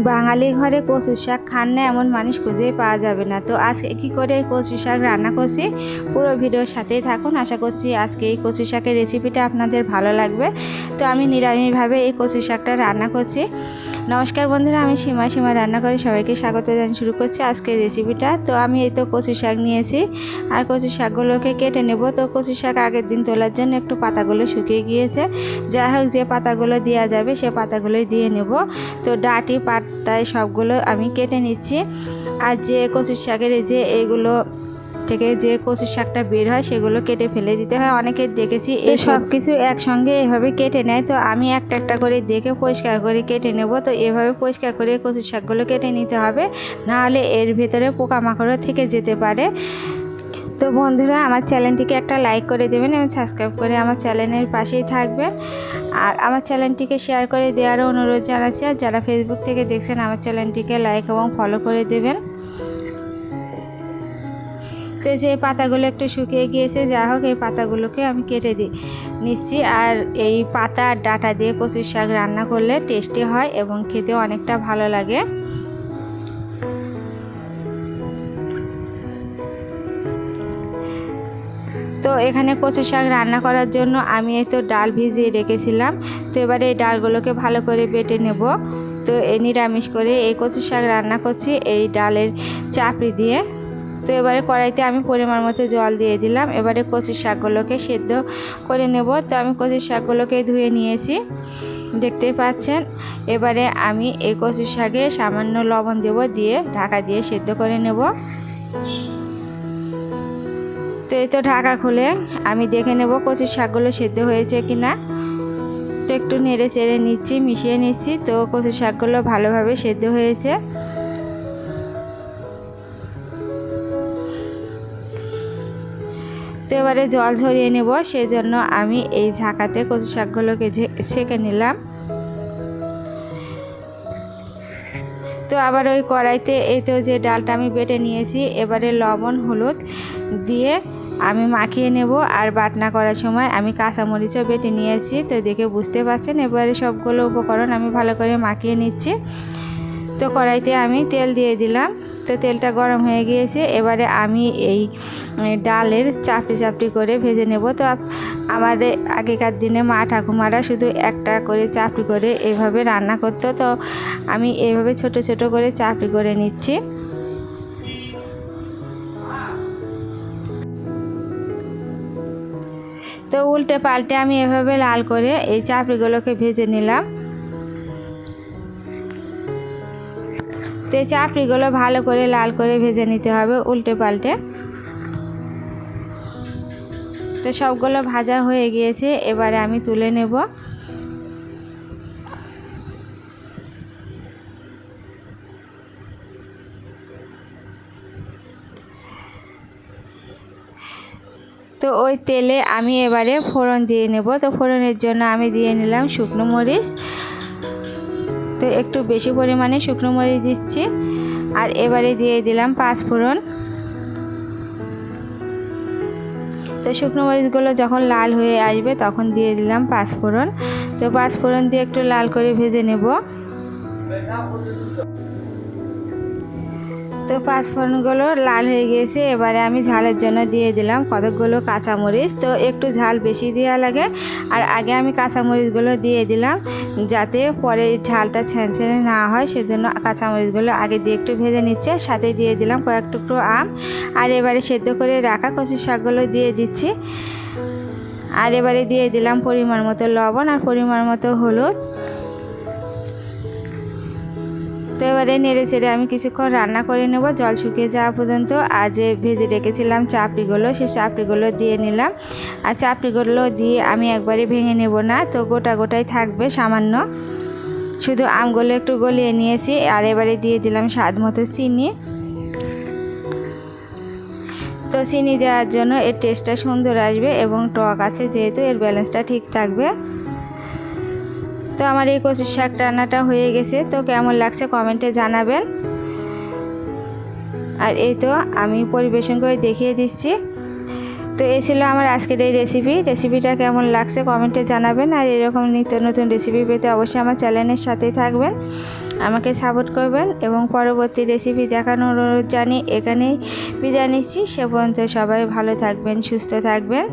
বাঙালি ঘরে কচু শাক খান না এমন মানুষ খুঁজেই পাওয়া যাবে না। তো আজকে কী করে এই কচু শাক রান্না করছি পুরো ভিডিওর সাথেই থাকুন। আশা করছি আজকে এই কচু শাকের রেসিপিটা আপনাদের ভালো লাগবে। তো আমি নিরামিষভাবে এই কচু শাকটা রান্না করছি। নমস্কার বন্ধুরা, আমি সীমা রান্না করে সবাইকে স্বাগত জানিয়ে শুরু করছি আজকের রেসিপিটা। তো আমি এই তো কচু শাক নিয়েছি আর কচু শাকগুলোকে কেটে নেব। তো কচু শাক আগের দিন তোলার জন্য একটু পাতাগুলো শুকিয়ে গিয়েছে, যাই হোক যে পাতাগুলো দেওয়া যাবে সে পাতাগুলোই দিয়ে নেব। তো ডাঁটি পাতায় সবগুলো আমি কেটে নিচ্ছি। আর যে কচু শাকের যে এইগুলো থেকে যে কচু শাকটা বের হয় সেগুলো কেটে ফেলে দিতে হয়। অনেকে দেখেছি এই সব কিছু একসঙ্গে এভাবে কেটে নেয়। তো আমি একটা একটা করে দেখে পরিষ্কার করে কেটে নেব। তো এভাবে পরিষ্কার করে কচু শাকগুলো কেটে নিতে হবে, নাহলে এর ভেতরে পোকামাকড়ও থেকে যেতে পারে। তো বন্ধুরা, আমার চ্যানেলটিকে একটা লাইক করে দেবেন এবং সাবস্ক্রাইব করে আমার চ্যানেলের পাশেই থাকবেন। আর আমার চ্যানেলটিকে শেয়ার করে দেওয়ারও অনুরোধ জানাচ্ছি। আর যারা ফেসবুক থেকে দেখছেন আমার চ্যানেলটিকে লাইক এবং ফলো করে দেবেন। তো যে পাতাগুলো একটু শুকিয়ে গিয়েছে, যা হোক এই পাতাগুলোকে আমি কেটে নিচ্ছি। আর এই পাতা আর ডাঁটা দিয়ে কচুর শাক রান্না করলে টেস্টি হয় এবং খেতেও অনেকটা ভালো লাগে। তো এখানে কচু শাক রান্না করার জন্য আমি এই তো ডাল ভিজিয়ে রেখেছিলাম। তো এবারে এই ডালগুলোকে ভালো করে বেটে নেব। তো এই নিরামিষ করে এই কচু শাক রান্না করছি এই ডালের চাপড়ি দিয়ে। তো এবারে কড়াইতে আমি পরিমাণ মতো জল দিয়ে দিলাম। এবারে কচু শাকগুলোকে সেদ্ধ করে নেব। তো আমি কচু শাকগুলোকে ধুয়ে নিয়েছি, দেখতেই পাচ্ছেন। এবারে আমি এই কচু শাকে সামান্য লবণ দেব, দিয়ে ঢাকা দিয়ে সেদ্ধ করে নেব। তো এই তো ঢাকা খুলে আমি দেখে নেব কচু শাকগুলো সেদ্ধ হয়েছে কিনা। তো একটু নেড়ে চেড়ে নিচ্ছি, মিশিয়ে নিচ্ছি। তো কচু শাকগুলো ভালোভাবে সেদ্ধ হয়েছে। তো এবারে জল ঝরিয়ে নেব, সেই জন্য আমি এই ঝাঁকাতে কচু শাকগুলোকে ছেঁকে নিলাম। তো আবার ওই কড়াইতে এই তো যে ডালটা আমি বেটে নিয়েছি, এবারে লবণ হলুদ দিয়ে আমি মাখিয়ে নেব। আর বাটনা করার সময় আমি কাঁচামরিচও বেটে নিয়েছি, তো দেখে বুঝতে পারছেন। এবারে সবগুলো উপকরণ আমি ভালো করে মাখিয়ে নিচ্ছি। তো কড়াইতে আমি তেল দিয়ে দিলাম। তো তেলটা গরম হয়ে গিয়েছে, এবারে আমি এই ডালের চাপড়ি চাপড়ি করে ভেজে নেব। তো আমাদের আগেকার দিনে মা ঠাকুমারা শুধু একটা করে চাপড়ি করে এভাবে রান্না করতো। তো আমি এইভাবে ছোট ছোট করে চাপড়ি করে নিচ্ছি। তো উল্টে পাল্টে আমি এভাবে লাল করে এই চাপড়িগুলোকে ভেজে নিলাম। তো এই চাপড়িগুলো ভালো করে লাল করে ভেজে নিতে হবে উল্টে পাল্টে। তো সবগুলো ভাজা হয়ে গিয়েছে, এবারে আমি তুলে নেব। তো ওই তেলে আমি এবারে ফোড়ন দিয়ে নেব। তো ফোড়নের জন্য আমি দিয়ে নিলাম শুকনো মরিচ। তো একটু বেশি পরিমাণে শুকনো মরিচ দিচ্ছি। আর এবারে দিয়ে দিলাম পাঁচফোড়ন। তো শুকনো মরিচগুলো যখন লাল হয়ে আসবে তখন দিয়ে দিলাম পাঁচফোড়ন। তো পাঁচফোড়ন দিয়ে একটু লাল করে ভেজে নেব। তো পাঁচফোড়নগুলো লাল হয়ে গিয়েছে, এবারে আমি ঝালের জন্য দিয়ে দিলাম কতকগুলো কাঁচামরিচ। তো একটু ঝাল বেশি দেওয়া লাগে, আর আগে আমি কাঁচামরিচগুলো দিয়ে দিলাম যাতে পরে ঝালটা ছেঁচড়ে না হয়, সেজন্য কাঁচামরিচগুলো আগে দিয়ে একটু ভেজে নিচ্ছে। সাথে দিয়ে দিলাম কয়েক টুকরো আম। আর এবারে সেদ্ধ করে রাখা কচু শাকগুলো দিয়ে দিচ্ছি। আর এবারে দিয়ে দিলাম পরিমাণ মতো লবণ আর পরিমাণ মতো হলুদ। তো এবারে নেড়ে চেড়ে আমি কিছুক্ষণ রান্না করে নেব জল শুকিয়ে যাওয়া পর্যন্ত। আর যে ভেজে রেখেছিলাম চাপড়িগুলো, সেই চাপড়িগুলো দিয়ে নিলাম। আর চাপড়িগুলো দিয়ে আমি একবারে ভেঙে নেব না, তো গোটা গোটাই থাকবে সামান্য। শুধু আমগুলো একটু গলিয়ে নিয়েছি। আর এবারে দিয়ে দিলাম স্বাদ মতো চিনি। তো চিনি দেওয়ার জন্য এর টেস্টটা সুন্দর আসবে এবং টক আছে যেহেতু এর ব্যালেন্সটা ঠিক থাকবে। তো আমার এই কচুর শাক রান্নাটা হয়ে গেছে। তো কেমন লাগছে কমেন্টে জানাবেন। আর এই তো আমি পরিবেশন করে দেখিয়ে দিচ্ছি। তো এই ছিল আমার আজকের এই রেসিপিটা কেমন লাগছে কমেন্টে জানাবেন। আর এরকম নিত্য নতুন রেসিপি পেতে অবশ্যই আমার চ্যানেলের সাথেই থাকবেন, আমাকে সাপোর্ট করবেন এবং পরবর্তী রেসিপি দেখানোর অনুরোধ জানিয়ে এখানেই বিদায় নিচ্ছি। সে পর্যন্ত সবাই ভালো থাকবেন, সুস্থ থাকবেন।